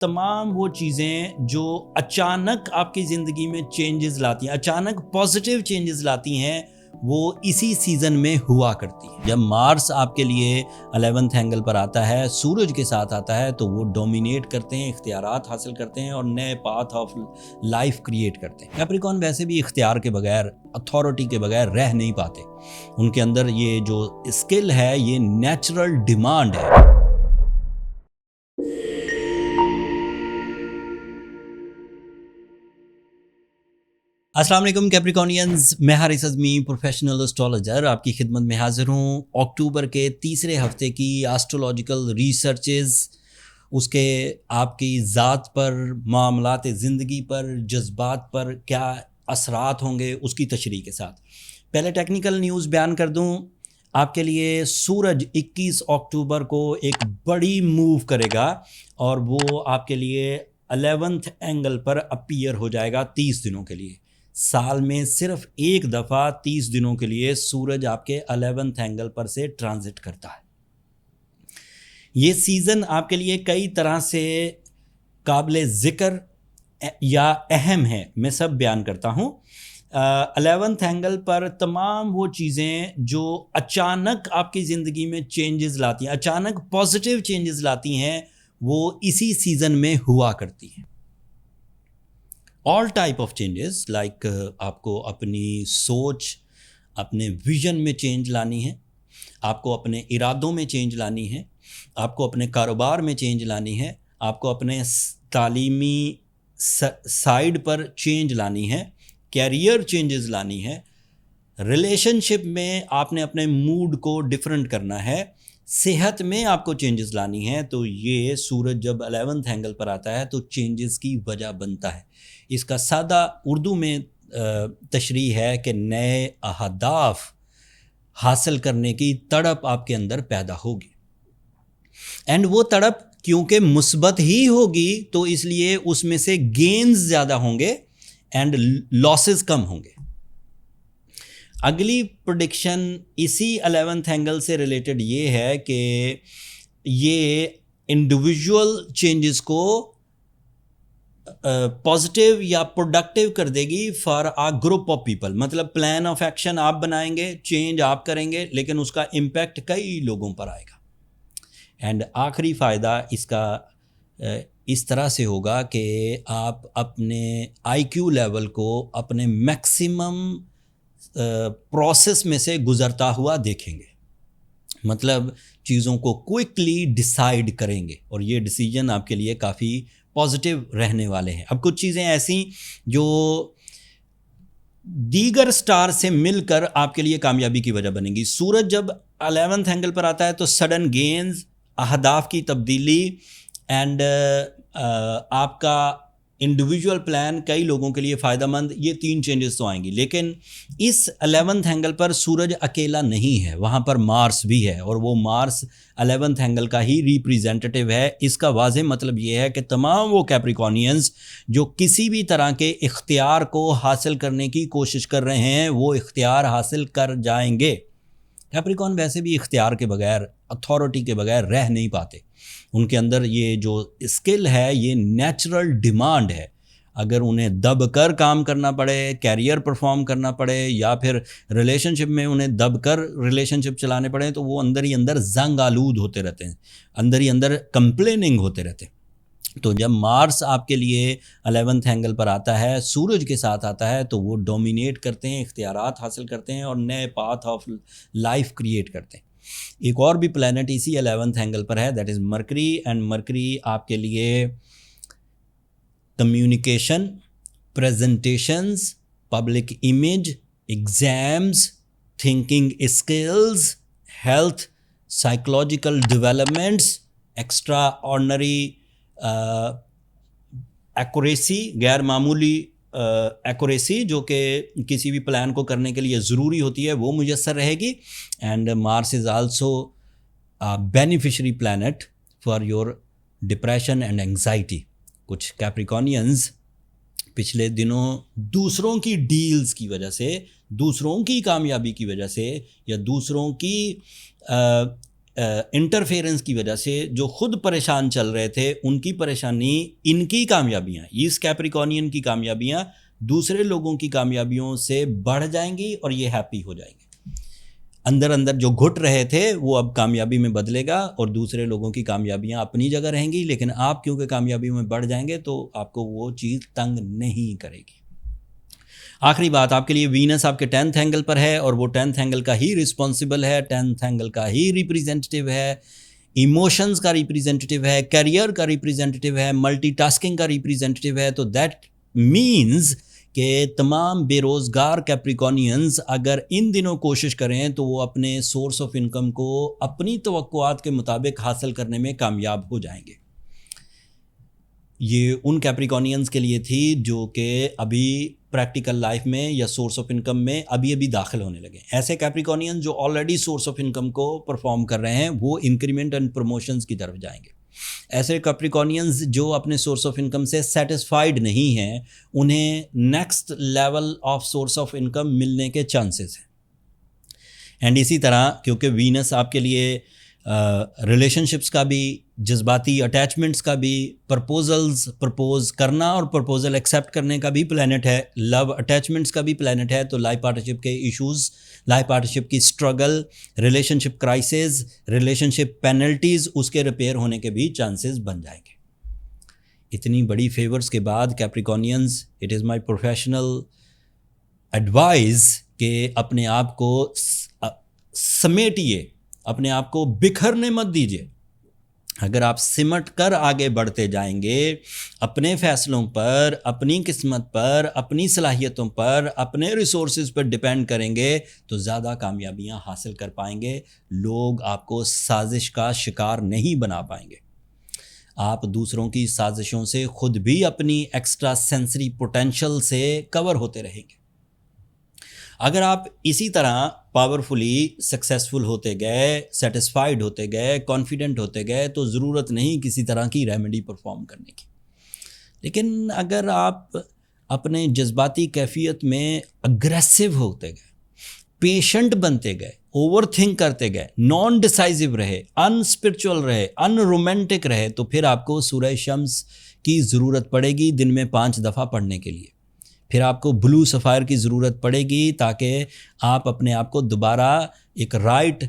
तमाम वो चीज़ें जो अचानक आपकी ज़िंदगी में चेंजेस लाती हैं, अचानक पॉजिटिव चेंजेस लाती हैं, वो इसी सीज़न में हुआ करती है। जब मार्स आपके लिए 11th एंगल पर आता है, सूरज के साथ आता है, तो वो डोमिनेट करते हैं, इख्तियारात हासिल करते हैं और नए पाथ ऑफ लाइफ क्रिएट करते हैं। कैप्रिकॉर्न वैसे भी इख्तियार के बगैर, अथॉरिटी के बगैर रह नहीं पाते। उनके अंदर ये जो स्किल है, ये नेचुरल डिमांड है। अस्सलाम वालेकुम कैप्रिकॉर्नियंस, मैं हारिस अज़मी, प्रोफेशनल एस्ट्रोलॉजर, आपकी खिदमत में हाजिर हूँ। अक्टूबर के तीसरे हफ्ते की एस्ट्रोलॉजिकल रिसर्चेस, उसके आपकी ज़ात पर, मामलात ज़िंदगी पर, जज्बात पर क्या असरात होंगे, उसकी तशरीह के साथ पहले टेक्निकल न्यूज़ बयान कर दूँ आपके लिए। सूरज 21 अक्टूबर को एक बड़ी मूव करेगा और वो आपके लिए 11th एंगल पर अपीयर हो जाएगा 30 दिनों के लिए। साल में सिर्फ एक दफ़ा 30 दिनों के लिए सूरज आपके 11th एंगल पर से ट्रांजिट करता है। ये सीज़न आपके लिए कई तरह से काबिल ज़िक्र या अहम है, मैं सब बयान करता हूँ। 11th एंगल पर तमाम वो चीज़ें जो अचानक आपकी ज़िंदगी में चेंजेस लाती हैं, अचानक पॉजिटिव चेंजेस लाती हैं, वो इसी सीज़न में हुआ करती हैं। All type of changes like आपको अपनी सोच, अपने विजन में चेंज लानी है, आपको अपने इरादों में चेंज लानी है, आपको अपने कारोबार में चेंज लानी है, आपको अपने तालीमी साइड पर चेंज लानी है, कैरियर चेंजेस लानी है, रिलेशनशिप में आपने अपने मूड को डिफरेंट करना है, सेहत में आपको चेंजेस लानी है। तो ये सूरज जब 11th एंगल पर आता है तो चेंजेस की वजह बनता है। इसका सादा उर्दू में तशरीह है कि नए अहदाफ हासिल करने की तड़प आपके अंदर पैदा होगी। एंड वो तड़प क्योंकि मुस्बत ही होगी तो इसलिए उसमें से गेन्स ज़्यादा होंगे एंड लॉसेस कम होंगे। अगली प्रेडिक्शन इसी 11th एंगल से रिलेटेड ये है कि ये इंडिविजुअल चेंजेस को पॉजिटिव या प्रोडक्टिव कर देगी for uh group of people. मतलब प्लान ऑफ एक्शन आप बनाएंगे, चेंज आप करेंगे, लेकिन उसका इम्पैक्ट कई लोगों पर आएगा। एंड आखिरी फ़ायदा इसका इस तरह से होगा कि आप अपने IQ लेवल को अपने मैक्सिमम प्रोसेस में से गुज़रता हुआ देखेंगे। मतलब चीज़ों को क्विकली डिसाइड करेंगे और ये डिसीजन आपके लिए काफ़ी पॉजिटिव रहने वाले हैं। अब कुछ चीज़ें ऐसी जो दीगर स्टार से मिलकर आपके लिए कामयाबी की वजह बनेंगी। सूरज जब 11th एंगल पर आता है तो सडन गेन्स, अहदाफ की तब्दीली एंड आपका इंडिविजुअल प्लान कई लोगों के लिए फ़ायदेमंद, ये 3 चेंजेस तो आएंगी। लेकिन इस 11th एंगल पर सूरज अकेला नहीं है, वहाँ पर मार्स भी है और वो मार्स 11th एंगल का ही रिप्रेजेंटेटिव है। इसका वाज़ेह मतलब ये है कि तमाम वो कैप्रिकॉर्नियंस जो किसी भी तरह के इख्तियार को हासिल करने की कोशिश कर रहे हैं, वो इख्तियार हासिल कर जाएंगे। कैप्रिकॉर्न वैसे भी इख्तियार के बगैर, अथॉरिटी के बगैर रह नहीं पाते। उनके अंदर ये जो स्किल है, ये नेचुरल डिमांड है। अगर उन्हें दब कर काम करना पड़े, कैरियर परफॉर्म करना पड़े, या फिर रिलेशनशिप में उन्हें दब कर रिलेशनशिप चलाने पड़े, तो वो अंदर ही अंदर जंग आलूद होते रहते हैं, अंदर ही अंदर कंप्लेनिंग होते रहते हैं। तो जब मार्स आपके लिए 11th एंगल पर आता है, सूरज के साथ आता है, तो वो डोमिनेट करते हैं, इख्तियारात हासिल करते हैं और नए पाथ ऑफ लाइफ क्रिएट करते हैं। एक और भी प्लैनेट इसी 11th एंगल पर है, that is mercury. And mercury आपके लिए communication, presentations, public image, exams, thinking skills, health, psychological developments, extra ordinary accuracy, गैर मामूली एक्यूरेसी जो कि किसी भी प्लान को करने के लिए ज़रूरी होती है, वो मुयस्सर रहेगी। And Mars is also beneficiary planet for your depression and anxiety. कुछ कैप्रिकॉर्नियंस पिछले दिनों दूसरों की डील्स की वजह से, दूसरों की कामयाबी की वजह से, या दूसरों की इंटरफेरेंस की वजह से जो खुद परेशान चल रहे थे, उनकी परेशानी, इनकी कामयाबियाँ, इस कैप्रिकॉर्नियन की कामयाबियाँ दूसरे लोगों की कामयाबियों से बढ़ जाएंगी और ये हैप्पी हो जाएंगे। अंदर अंदर जो घुट रहे थे वो अब कामयाबी में बदलेगा और दूसरे लोगों की कामयाबियां अपनी जगह रहेंगी, लेकिन आप क्योंकि कामयाबी में बढ़ जाएंगे तो आपको वो चीज़ तंग नहीं करेगी। आखिरी बात आपके लिए, वीनस आपके 10th एंगल पर है और वो 10th एंगल का ही रिस्पॉन्सिबल है, 10th एंगल का ही रिप्रेजेंटेटिव है, इमोशंस का रिप्रेजेंटेटिव है, करियर का रिप्रेजेंटेटिव है, मल्टीटास्किंग का रिप्रेजेंटेटिव है। तो दैट मीन्स कि तमाम बेरोज़गार कैप्रिकॉर्नियंस अगर इन दिनों कोशिश करें तो वो अपने सोर्स ऑफ इनकम को अपनी तवक्कुआत के मुताबिक हासिल करने में कामयाब हो जाएंगे। ये उन कैप्रिकॉर्नियंस के लिए थी जो कि अभी प्रैक्टिकल लाइफ में या सोर्स ऑफ इनकम में अभी अभी दाखिल होने लगे। ऐसे कैप्रिकॉर्नियंस जो ऑलरेडी सोर्स ऑफ इनकम को परफॉर्म कर रहे हैं वो इंक्रीमेंट एंड प्रमोशंस की तरफ जाएंगे। ऐसे कैप्रिकॉर्नियंस जो अपने सोर्स ऑफ इनकम से सेटिस्फाइड नहीं हैं, उन्हें next level of source of income मिलने के चांसेस हैं। एंड इसी तरह क्योंकि वीनस आपके लिए रिलेशनशिप्स का भी, जज्बाती अटैचमेंट्स का भी, प्रपोजल्स प्रपोज करना और प्रपोजल एक्सेप्ट करने का भी प्लैनेट है, लव अटैचमेंट्स का भी प्लैनेट है, तो लाइफ पार्टनरशिप के इश्यूज़, लाइफ पार्टनरशिप की struggle, relationship crisis, relationship penalties, उसके रिपेयर होने के भी चांसेस बन जाएंगे। इतनी बड़ी फेवर्स के बाद Capricornians, it is my professional advice कि अपने आप को समेटिए, अपने आप को बिखरने मत दीजिए। अगर आप सिमट कर आगे बढ़ते जाएंगे, अपने फैसलों पर, अपनी किस्मत पर, अपनी सलाहियतों पर, अपने रिसोर्सेज पर डिपेंड करेंगे तो ज़्यादा कामयाबियां हासिल कर पाएंगे। लोग आपको साजिश का शिकार नहीं बना पाएंगे। आप दूसरों की साजिशों से खुद भी अपनी एक्स्ट्रा सेंसरी पोटेंशियल से कवर होते रहेंगे। अगर आप इसी तरह पावरफुली सक्सेसफुल होते गए, सेटिस्फाइड होते गए, कॉन्फिडेंट होते गए तो ज़रूरत नहीं किसी तरह की रेमेडी परफॉर्म करने की। लेकिन अगर आप अपने जज्बाती कैफियत में अग्रेसिव होते गए, पेशेंट बनते गए, ओवर थिंक करते गए, नॉन डिसाइसिव रहे, अनस्पिरिचुअल रहे, अनरोमांटिक रहे, तो फिर आपको सूरह शम्स की ज़रूरत पड़ेगी दिन में 5 दफ़ा पढ़ने के लिए। फिर आपको ब्लू सफ़ायर की ज़रूरत पड़ेगी ताकि आप अपने आप को दोबारा एक राइट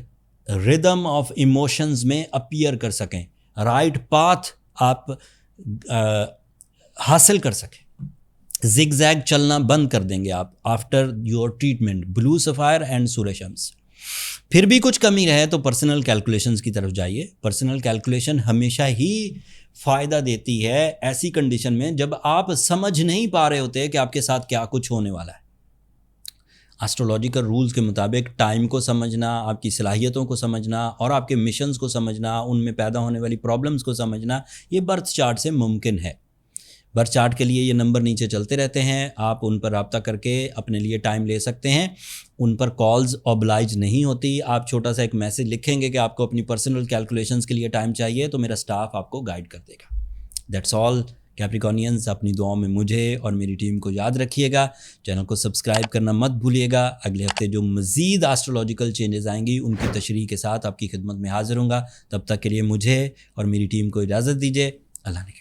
रिदम ऑफ इमोशंस में अपीयर कर सकें, राइट पाथ आप हासिल कर सकें। जिग जैग चलना बंद कर देंगे आप after your treatment, blue sapphire and सूरह शम्स। फिर भी कुछ कमी रहे तो पर्सनल कैलकुलेशंस की तरफ जाइए। पर्सनल कैलकुलेशन हमेशा ही फ़ायदा देती है ऐसी कंडीशन में जब आप समझ नहीं पा रहे होते कि आपके साथ क्या कुछ होने वाला है। एस्ट्रोलॉजिकल रूल्स के मुताबिक टाइम को समझना, आपकी सलाहियतों को समझना और आपके मिशंस को समझना, उनमें पैदा होने वाली प्रॉब्लम्स को समझना, ये बर्थ चार्ट से मुमकिन है। बर्थ चार्ट के लिए ये नंबर नीचे चलते रहते हैं, आप उन पर रब्ता करके अपने लिए टाइम ले सकते हैं। उन पर कॉल्स ऑब्लाइज नहीं होती। आप छोटा सा एक मैसेज लिखेंगे कि आपको अपनी पर्सनल कैलकुलेशंस के लिए टाइम चाहिए, तो मेरा स्टाफ आपको गाइड कर देगा। That's all Capricornians. अपनी दुआओं में मुझे और मेरी टीम को याद रखिएगा। चैनल को सब्सक्राइब करना मत भूलिएगा। अगले हफ्ते जो मज़ीद एस्ट्रोलॉजिकल चेंजेस आएंगी उनकी तशरीह के साथ आपकी खिदमत में हाजिर होऊंगा। तब तक के लिए मुझे और मेरी टीम को इजाज़त दीजिए। अल्लाह ने